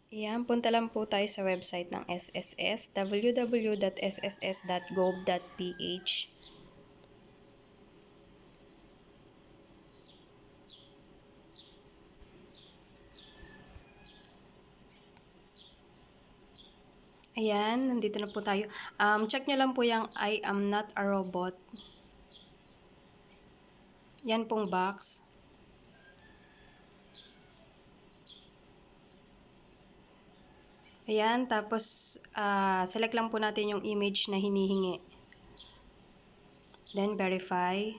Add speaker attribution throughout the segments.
Speaker 1: Ayan, punta lang po tayo sa website ng SSS, www.sss.gov.ph. Ayan, nandito na po tayo. Check nyo lang po yung I am not a robot. Yan pong box. Ayan, tapos select lang po natin yung image na hinihingi. Then verify.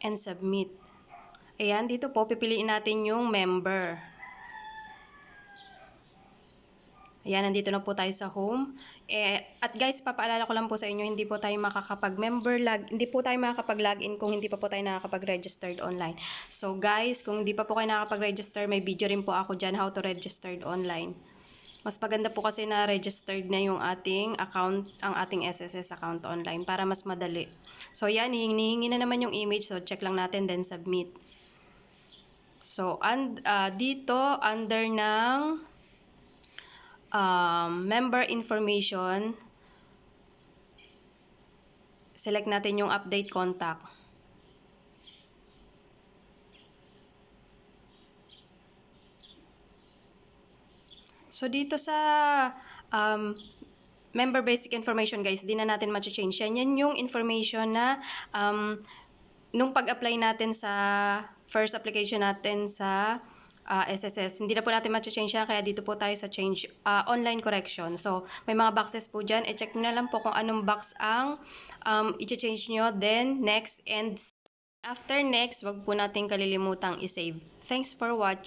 Speaker 1: And submit. Ayan, dito po pipiliin natin yung member. Ayan, nandito na po tayo sa home. At guys, papaalala ko lang po sa inyo, hindi po tayo hindi po tayo makakapag-login kung hindi pa po tayo nakakapag-registered online. So guys, kung hindi pa po kayo nakakapag-register, may video rin po ako dyan how to registered online. Mas maganda po kasi na registered na yung ating account, ang ating SSS account online para mas madali. So yan, hihingi na naman yung image. So check lang natin, then submit. So dito, under ng member information, select natin yung update contact. So dito sa member basic information guys, di na natin ma-change yan. Yan yung information na nung pag-apply natin sa first application natin sa SSS, hindi na po natin ma-change siya, kaya dito po tayo sa change online correction. So may mga boxes po dyan, i-check nyo na lang po kung anong box ang i-change nyo, then next, and after next, wag po natin kalilimutang i-save. Thanks for watching.